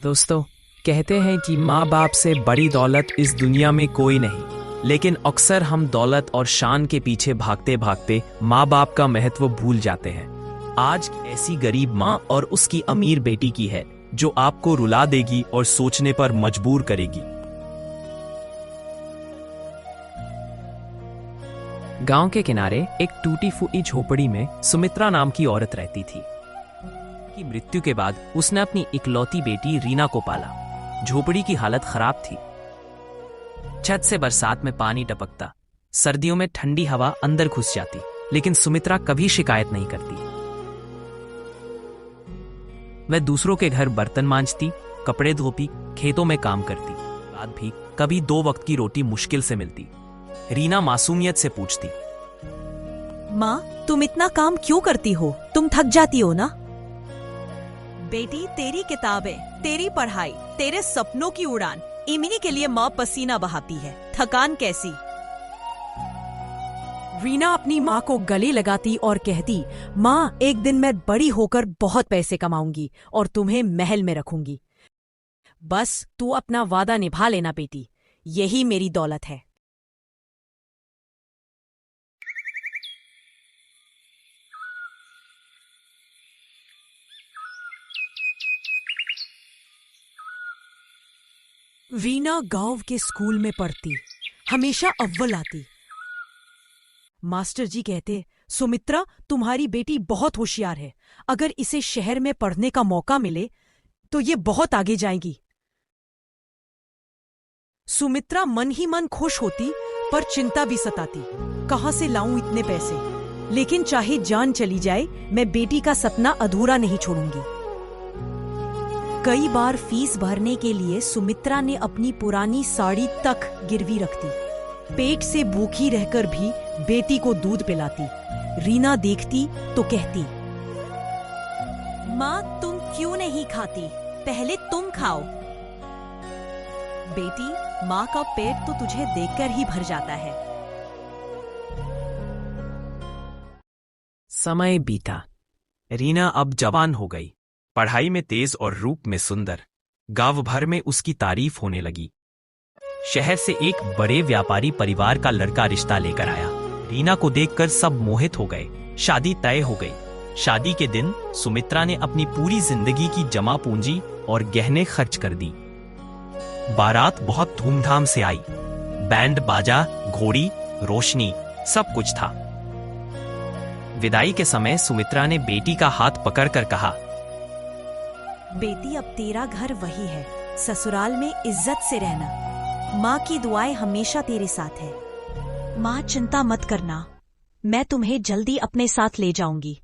दोस्तों, कहते हैं कि माँ बाप से बड़ी दौलत इस दुनिया में कोई नहीं, लेकिन अक्सर हम दौलत और शान के पीछे भागते भागते माँ बाप का महत्व भूल जाते हैं। आज ऐसी गरीब माँ और उसकी अमीर बेटी की है जो आपको रुला देगी और सोचने पर मजबूर करेगी। गांव के किनारे एक टूटी फूटी झोपड़ी में सुमित्रा नाम की औरत रहती थी। की मृत्यु के बाद उसने अपनी इकलौती बेटी रीना को पाला। झोपड़ी की हालत खराब थी। छत से बरसात में पानी टपकता, सर्दियों में ठंडी हवा अंदर घुस जाती, लेकिन सुमित्रा कभी शिकायत नहीं करती। वह दूसरों के घर बर्तन मांजती, कपड़े धोती, खेतों में काम करती। बाद भी कभी 2 वक्त की रोटी मुश्किल से मिलती। रीना मासूमियत से पूछती, माँ, तुम इतना काम क्यों करती हो? तुम थक जाती हो ना? बेटी, तेरी किताबें, तेरी पढ़ाई, तेरे सपनों की उड़ान, इन्हीं के लिए माँ पसीना बहाती है। थकान कैसी? रीना अपनी माँ को गले लगाती और कहती, माँ, एक दिन मैं बड़ी होकर बहुत पैसे कमाऊंगी और तुम्हें महल में रखूंगी। बस तू अपना वादा निभा लेना बेटी, यही मेरी दौलत है। रीना गांव के स्कूल में पढ़ती, हमेशा अव्वल आती। मास्टर जी कहते, सुमित्रा, तुम्हारी बेटी बहुत होशियार है। अगर इसे शहर में पढ़ने का मौका मिले तो ये बहुत आगे जाएगी। सुमित्रा मन ही मन खुश होती, पर चिंता भी सताती, कहां से लाऊं इतने पैसे। लेकिन चाहे जान चली जाए, मैं बेटी का सपना अधूरा नहीं छोड़ूंगी। कई बार फीस भरने के लिए सुमित्रा ने अपनी पुरानी साड़ी तक गिरवी रख दी। पेट से भूखी रहकर भी बेटी को दूध पिलाती। रीना देखती तो कहती, माँ, तुम क्यों नहीं खाती? पहले तुम खाओ। बेटी, माँ का पेट तो तुझे देखकर ही भर जाता है। समय बीता। रीना अब जवान हो गई, पढ़ाई में तेज और रूप में सुंदर। गांव भर में उसकी तारीफ होने लगी। शहर से एक बड़े व्यापारी परिवार का लड़का रिश्ता लेकर आया। रीना को देखकर सब मोहित हो गए। शादी तय हो गई। शादी के दिन सुमित्रा ने अपनी पूरी जिंदगी की जमा पूंजी और गहने खर्च कर दी। बारात बहुत धूमधाम से आई। बैंड बाजा, घोड़ी, रोशनी, सब कुछ था। विदाई के समय सुमित्रा ने बेटी का हाथ पकड़कर कहा, बेटी, अब तेरा घर वही है। ससुराल में इज्जत से रहना। माँ की दुआएं हमेशा तेरे साथ है। माँ, चिंता मत करना, मैं तुम्हें जल्दी अपने साथ ले जाऊंगी।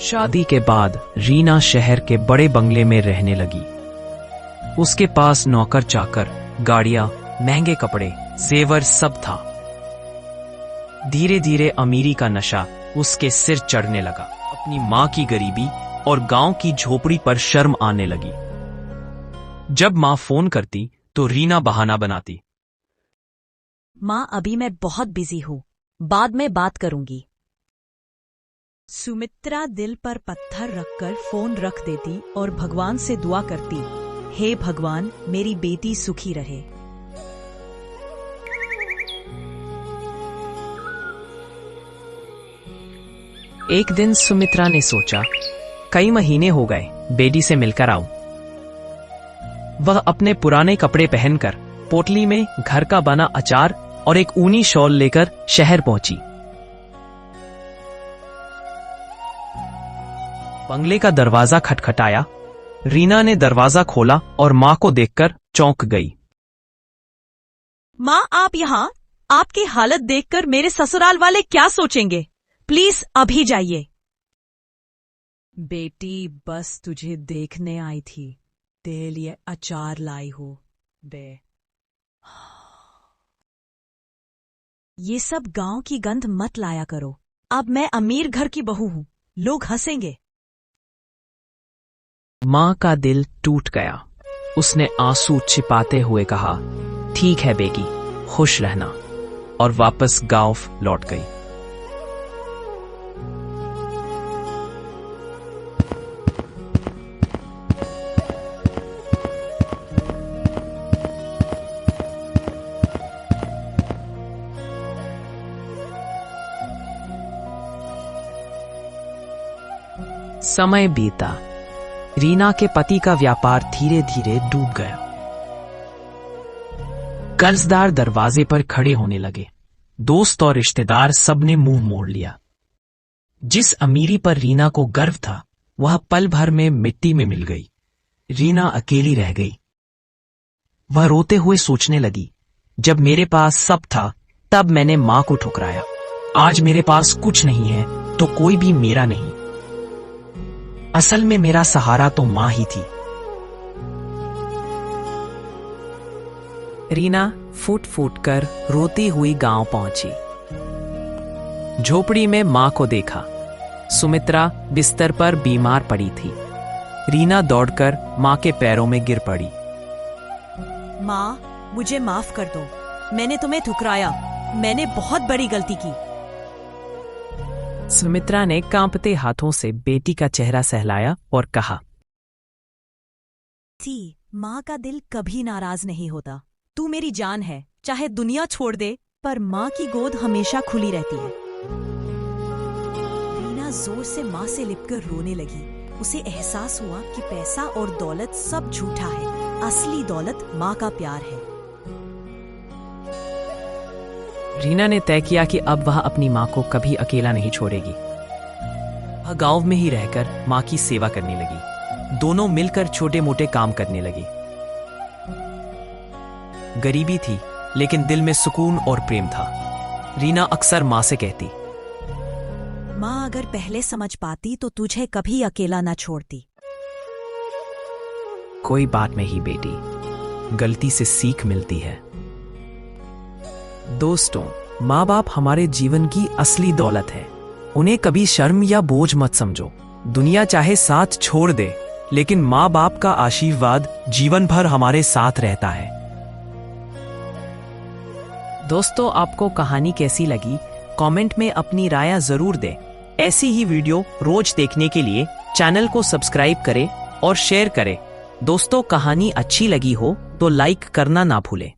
शादी के बाद रीना शहर के बड़े बंगले में रहने लगी। उसके पास नौकर चाकर, गाड़ियां, महंगे कपड़े, जेवर सब था। धीरे धीरे अमीरी का नशा उसके सिर चढ़ने लगा। अपनी माँ की गरीबी और गांव की झोपड़ी पर शर्म आने लगी। जब माँ फोन करती तो रीना बहाना बनाती, माँ, अभी मैं बहुत बिजी हूँ, बाद में बात करूंगी। सुमित्रा दिल पर पत्थर रखकर फोन रख देती और भगवान से दुआ करती, हे भगवान, मेरी बेटी सुखी रहे। एक दिन सुमित्रा ने सोचा, कई महीने हो गए बेटी से मिलकर आऊं। वह अपने पुराने कपड़े पहनकर पोटली में घर का बना अचार और एक ऊनी शॉल लेकर शहर पहुंची। बंगले का दरवाजा खटखटाया। रीना ने दरवाजा खोला और माँ को देखकर चौंक गई। माँ, आप यहाँ? आपकी हालत देखकर मेरे ससुराल वाले क्या सोचेंगे? प्लीज अभी जाइए। बेटी, बस तुझे देखने आई थी। तेरे लिए अचार लाई हो बे। ये सब गांव की गंध मत लाया करो। अब मैं अमीर घर की बहू हूं, लोग हंसेंगे। माँ का दिल टूट गया। उसने आंसू छिपाते हुए कहा, ठीक है बेटी, खुश रहना, और वापस गांव लौट गई। समय बीता। रीना के पति का व्यापार धीरे धीरे डूब गया। कर्जदार दरवाजे पर खड़े होने लगे। दोस्त और रिश्तेदार सबने मुंह मोड़ लिया। जिस अमीरी पर रीना को गर्व था, वह पल भर में मिट्टी में मिल गई। रीना अकेली रह गई। वह रोते हुए सोचने लगी, जब मेरे पास सब था तब मैंने मां को ठुकराया। आज मेरे पास कुछ नहीं है तो कोई भी मेरा नहीं। असल में मेरा सहारा तो मां ही थी। रीना फूट फूट कर रोती हुई गांव पहुंची। झोपड़ी में मां को देखा। सुमित्रा बिस्तर पर बीमार पड़ी थी। रीना दौड़कर मां के पैरों में गिर पड़ी। माँ, मुझे माफ कर दो। मैंने तुम्हें ठुकराया। मैंने बहुत बड़ी गलती की। सुमित्रा ने कांपते हाथों से बेटी का चेहरा सहलाया और कहा, माँ का दिल कभी नाराज नहीं होता। तू मेरी जान है, चाहे दुनिया छोड़ दे, पर माँ की गोद हमेशा खुली रहती है। रीना जोर से माँ से लिपकर रोने लगी। उसे एहसास हुआ कि पैसा और दौलत सब झूठा है। असली दौलत माँ का प्यार है। रीना ने तय किया कि अब वह अपनी मां को कभी अकेला नहीं छोड़ेगी। वह गांव में ही रहकर मां की सेवा करने लगी। दोनों मिलकर छोटे मोटे काम करने लगे। गरीबी थी, लेकिन दिल में सुकून और प्रेम था। रीना अक्सर मां से कहती, माँ अगर पहले समझ पाती तो तुझे कभी अकेला न छोड़ती। कोई बात नहीं बेटी, गलती से सीख मिलती है। दोस्तों, माँ बाप हमारे जीवन की असली दौलत है। उन्हें कभी शर्म या बोझ मत समझो। दुनिया चाहे साथ छोड़ दे, लेकिन माँ बाप का आशीर्वाद जीवन भर हमारे साथ रहता है। दोस्तों, आपको कहानी कैसी लगी? कमेंट में अपनी राय जरूर दें। ऐसी ही वीडियो रोज देखने के लिए चैनल को सब्सक्राइब करें और शेयर करें। दोस्तों, कहानी अच्छी लगी हो तो लाइक करना ना भूलें।